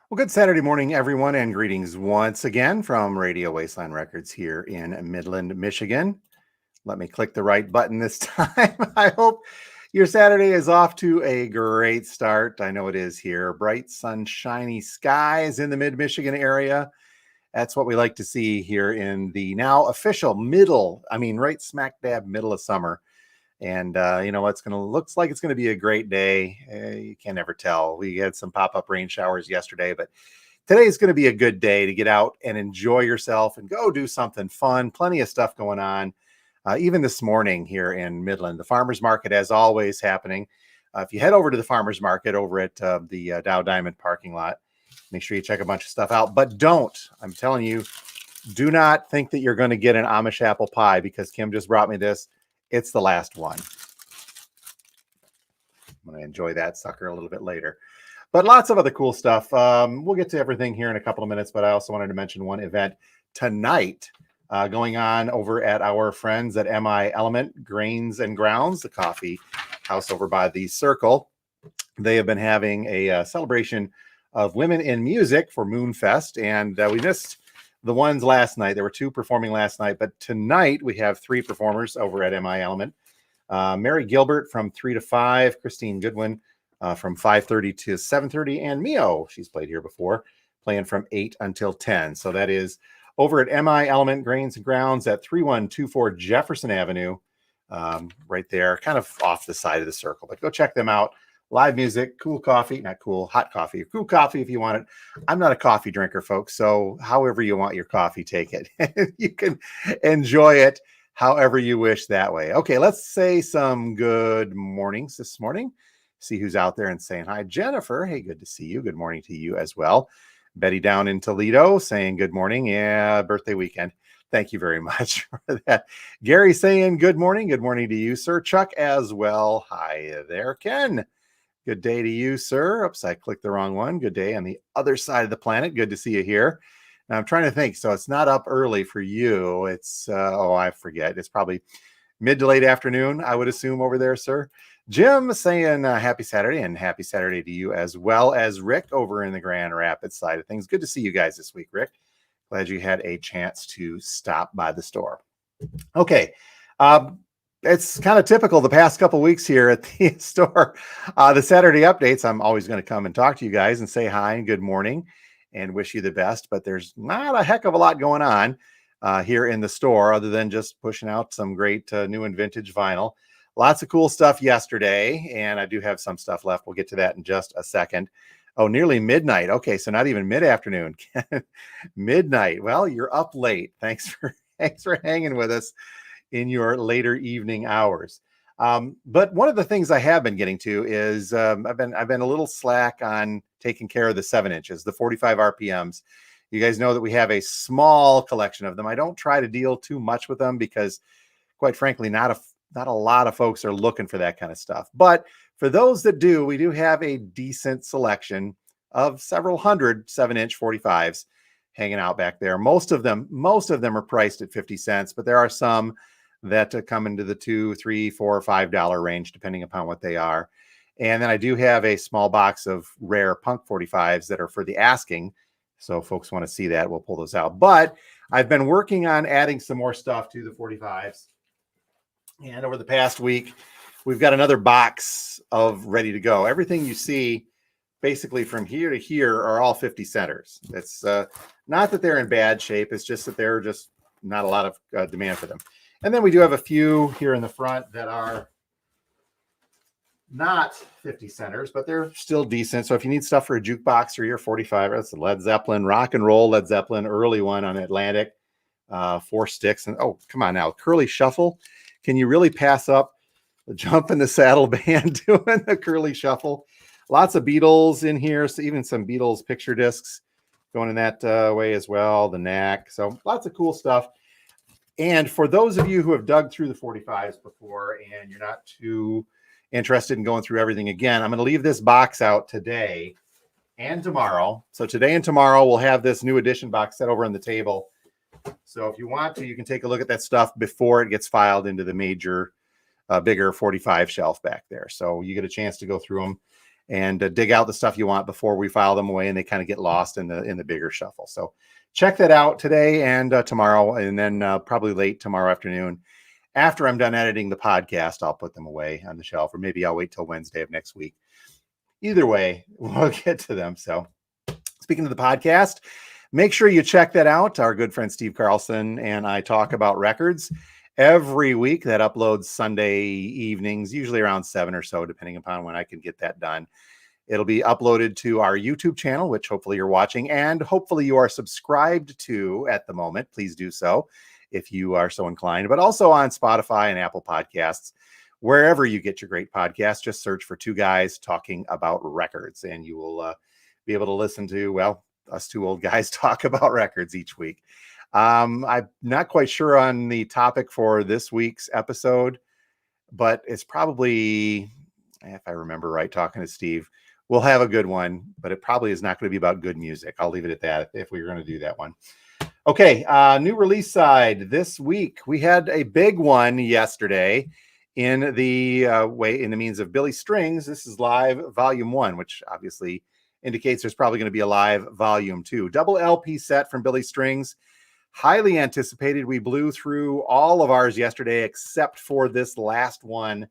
Well, good Saturday morning, everyone, and greetings once again from Radio Wasteland Records here in Midland, Michigan. Let me click the right button this time. I hope your Saturday is off to a great start. I know it is here. Bright, sunshiny skies in the mid-Michigan area. That's what we like to see here in the now official right smack dab middle of summer. And you know what's going to looks like it's going to be a great day. You can never tell. We had some pop-up rain showers yesterday, but today is going to be a good day to get out and enjoy yourself and go do something fun. Plenty of stuff going on. Even this morning here in Midland, the farmers market, as always, happening. If you head over to the farmers market over at the Dow Diamond parking lot, make sure you check a bunch of stuff out. But I'm telling you, do not think that you're going to get an Amish apple pie because Kim just brought me this. It's the last one. I'm going to enjoy that sucker a little bit later. But lots of other cool stuff. We'll get to everything here in a couple of minutes, but I also wanted to mention one event tonight going on over at our friends at MI Element Grains and Grounds, the coffee house over by the Circle. They have been having a celebration of women in music for Moonfest, and we missed the ones last night. There were two performing last night, but tonight we have three performers over at MI Element. Mary Gilbert from 3 to 5, Christine Goodwin from 5:30 to 7:30, and Mio, she's played here before, playing from 8 until 10. So that is over at MI Element Grains and Grounds at 3124 Jefferson Avenue, right there, kind of off the side of the Circle. But go check them out. Live music, cool coffee, not cool, hot coffee, or cool coffee if you want it. I'm not a coffee drinker, folks, so however you want your coffee, take it. You can enjoy it however you wish that way. Okay, let's say some good mornings this morning. See who's out there and saying hi. Jennifer, hey, good to see you. Good morning to you as well. Betty down in Toledo saying good morning. Yeah, birthday weekend. Thank you very much for that. Gary saying good morning. Good morning to you, sir. Chuck as well. Hi there, Ken. Good day to you, sir. Oops, I clicked the wrong one. Good day on the other side of the planet. Good to see you here. Now, I'm trying to think. So it's not up early for you. It's, I forget. It's probably mid to late afternoon, I would assume, over there, sir. Jim saying happy Saturday, and happy Saturday to you as well as Rick over in the Grand Rapids side of things. Good to see you guys this week, Rick. Glad you had a chance to stop by the store. Okay. It's kind of typical the past couple weeks here at the store. The Saturday updates, I'm always going to come and talk to you guys and say hi and good morning and wish you the best. But there's not a heck of a lot going on here in the store other than just pushing out some great new and vintage vinyl. Lots of cool stuff yesterday, and I do have some stuff left. We'll get to that in just a second. Oh, nearly midnight. Okay, so not even mid-afternoon. Midnight. Well, you're up late. Thanks for hanging with us in your later evening hours. But one of the things I have been getting to is I've been a little slack on taking care of the 7 inches, the 45 RPMs. You guys know that we have a small collection of them. I don't try to deal too much with them because, quite frankly, not a lot of folks are looking for that kind of stuff. But for those that do, we do have a decent selection of several hundred 7-inch 45s hanging out back there. Most of them are priced at 50 cents, but there are some that come into the $2, $3, $4, $5 range, depending upon what they are. And then I do have a small box of rare punk 45s that are for the asking. So if folks want to see that, we'll pull those out. But I've been working on adding some more stuff to the 45s. And over the past week, we've got another box of ready to go. Everything you see basically from here to here are all 50 centers. It's not that they're in bad shape. It's just that there are just not a lot of demand for them. And then we do have a few here in the front that are not 50 centers, but they're still decent. So if you need stuff for a jukebox or your 45, that's Led Zeppelin, rock and roll Led Zeppelin, early one on Atlantic, 4 sticks. And oh, come on now, Curly Shuffle. Can you really pass up the Jump in the Saddle band doing the Curly Shuffle? Lots of Beatles in here. So even some Beatles picture discs going in that way as well. The Knack. So lots of cool stuff. And for those of you who have dug through the 45s before and you're not too interested in going through everything again, I'm going to leave this box out today and tomorrow. So today and tomorrow, we'll have this new edition box set over on the table. So if you want to, you can take a look at that stuff before it gets filed into the major, bigger 45 shelf back there. So you get a chance to go through them and dig out the stuff you want before we file them away, and they kind of get lost in the bigger shuffle. So check that out today and tomorrow, and then probably late tomorrow afternoon. After I'm done editing the podcast, I'll put them away on the shelf, or maybe I'll wait till Wednesday of next week. Either way, we'll get to them. So speaking of the podcast, make sure you check that out. Our good friend Steve Carlson and I talk about records every week. That uploads Sunday evenings, usually around 7 or so, depending upon when I can get that done. It'll be uploaded to our YouTube channel, which hopefully you're watching, and hopefully you are subscribed to at the moment. Please do so if you are so inclined, but also on Spotify and Apple Podcasts. Wherever you get your great podcasts, just search for Two Guys Talking About Records, and you will be able to listen to, well, us two old guys talk about records each week. I'm not quite sure on the topic for this week's episode, but it's probably, if I remember right, talking to Steve, we'll have a good one, but it probably is not going to be about good music. I'll leave it at that if we were going to do that one. Okay, new release side this week. We had a big one yesterday in the means of Billy Strings. This is Live Volume 1, which obviously indicates there's probably going to be a live Volume 2. Double LP set from Billy Strings. Highly anticipated. We blew through all of ours yesterday except for this last one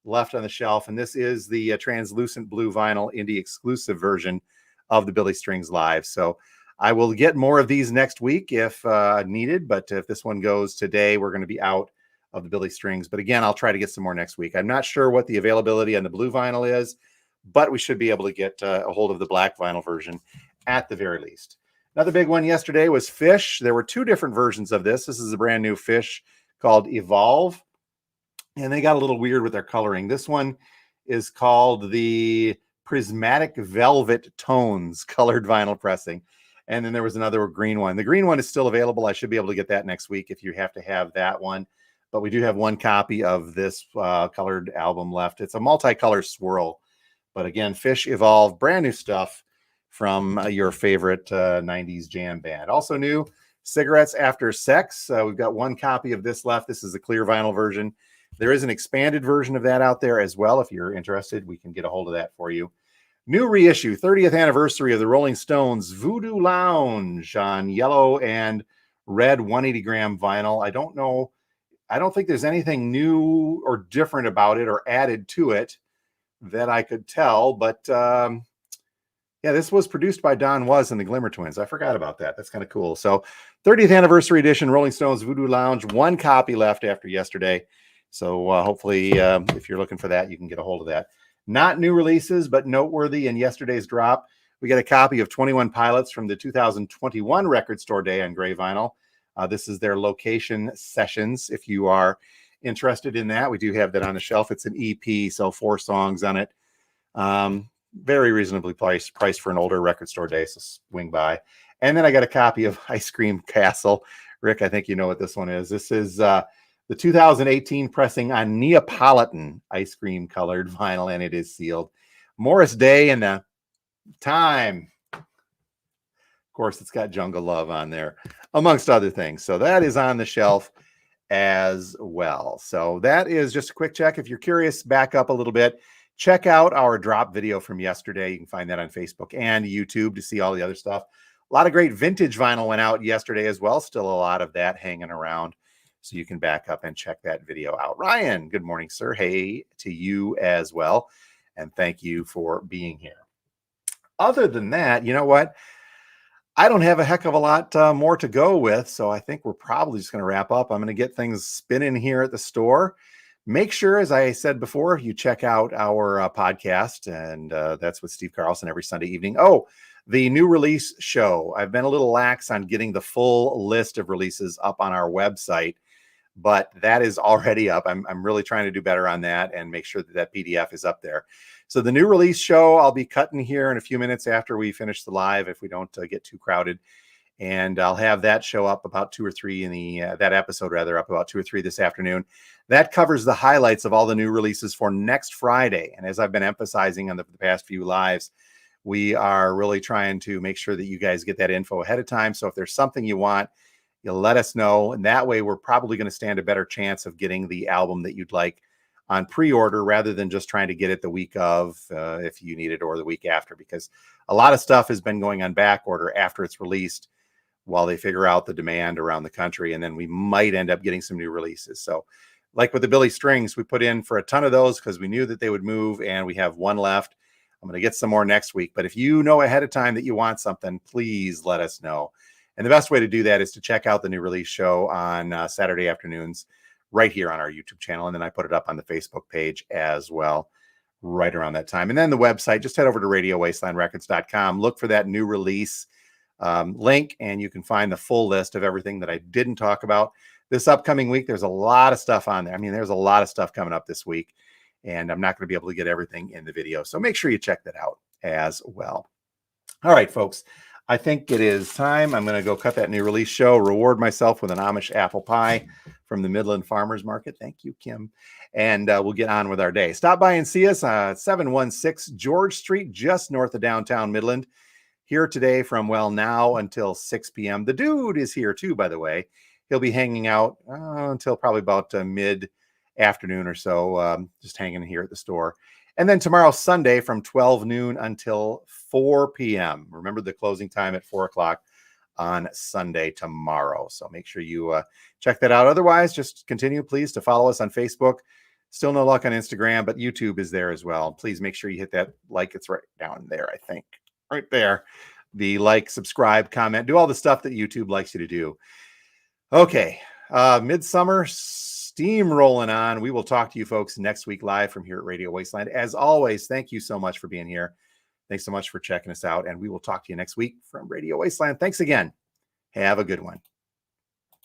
left on the shelf, and this is the translucent blue vinyl indie exclusive version of the Billy Strings Live. So I will get more of these next week if needed, but if this one goes today, we're going to be out of the Billy Strings. But again, I'll try to get some more next week. I'm not sure what the availability on the blue vinyl is, but we should be able to get a hold of the black vinyl version at the very least. Another big one yesterday was Fish. There were two different versions of this. This is a brand new Fish called Evolve, and they got a little weird with their coloring. This one is called the Prismatic Velvet Tones colored vinyl pressing. And then there was another green one. The green one is still available. I should be able to get that next week if you have to have that one. But we do have one copy of this colored album left. It's a multicolor swirl. But again, Fish Evolve, brand new stuff from your favorite 90s jam band. Also new, Cigarettes After Sex. We've got one copy of this left. This is the clear vinyl version. There is an expanded version of that out there as well. If you're interested, we can get a hold of that for you. New reissue, 30th anniversary of the Rolling Stones Voodoo Lounge on yellow and red 180 gram vinyl. I don't think there's anything new or different about it or added to it that I could tell, but yeah, this was produced by Don Was and the Glimmer Twins. I forgot about that. That's kind of cool. So 30th anniversary edition, Rolling Stones Voodoo Lounge, one copy left after yesterday. So hopefully if you're looking for that, you can get a hold of that. Not new releases, but noteworthy in yesterday's drop. We got a copy of 21 Pilots from the 2021 Record Store Day on gray vinyl. This is their Location Sessions. If you are interested in that, we do have that on the shelf. It's an EP, so 4 songs on it. Very reasonably priced for an older Record Store Day, so swing by. And then I got a copy of Ice Cream Castle. Rick, I think you know what this one is. This is the 2018 pressing on Neapolitan ice cream colored vinyl, and it is sealed. Morris Day and the Time. Of course, it's got Jungle Love on there, amongst other things. So that is on the shelf as well. So that is just a quick check. If you're curious, back up a little bit. Check out our drop video from yesterday. You can find that on Facebook and YouTube to see all the other stuff. A lot of great vintage vinyl went out yesterday as well. Still a lot of that hanging around. So you can back up and check that video out. Ryan, good morning, sir. Hey to you as well. And thank you for being here. Other than that, you know what? I don't have a heck of a lot more to go with. So I think we're probably just going to wrap up. I'm going to get things spinning here at the store. Make sure, as I said before, you check out our podcast. And that's with Steve Carlson every Sunday evening. Oh, the new release show. I've been a little lax on getting the full list of releases up on our website, but that is already up. I'm really trying to do better on that and make sure that that PDF is up there. So the new release show, I'll be cutting here in a few minutes after we finish the live, if we don't get too crowded. And I'll have that show up about 2 or 3 in the, that episode rather, up about 2 or 3 this afternoon. That covers the highlights of all the new releases for next Friday. And as I've been emphasizing on the past few lives, we are really trying to make sure that you guys get that info ahead of time. So if there's something you want, you'll let us know. And that way we're probably going to stand a better chance of getting the album that you'd like on pre-order rather than just trying to get it the week of if you need it, or the week after, because a lot of stuff has been going on back order after it's released while they figure out the demand around the country, and then we might end up getting some new releases. So like with the Billy Strings, we put in for a ton of those because we knew that they would move, and we have one left. I'm going to get some more next week, but if you know ahead of time that you want something, please let us know. And the best way to do that is to check out the new release show on Saturday afternoons right here on our YouTube channel. And then I put it up on the Facebook page as well right around that time. And then the website, just head over to RadioWastelandRecords.com. Look for that new release link, and you can find the full list of everything that I didn't talk about this upcoming week. There's a lot of stuff on there. I mean, there's a lot of stuff coming up this week, and I'm not going to be able to get everything in the video. So make sure you check that out as well. All right, folks. I think it is time. I'm going to go cut that new release show, reward myself with an Amish apple pie from the Midland Farmers Market. Thank you, Kim. And we'll get on with our day. Stop by and see us at 716 George Street, just north of downtown Midland. Here today from, well, now until 6 p.m. The dude is here too, by the way. He'll be hanging out until probably about mid-afternoon or so, just hanging here at the store. And then tomorrow, Sunday, from 12 noon until 4 p.m. Remember the closing time at 4 o'clock on Sunday tomorrow. So make sure you check that out. Otherwise, just continue, please, to follow us on Facebook. Still no luck on Instagram, but YouTube is there as well. Please make sure you hit that like. It's right down there, I think. Right there. The like, subscribe, comment, do all the stuff that YouTube likes you to do. Okay. Midsummer steam rolling on. We will talk to you folks next week live from here at Radio Wasteland. As always, thank you so much for being here. Thanks so much for checking us out, and we will talk to you next week from Radio Wasteland. Thanks again. Have a good one.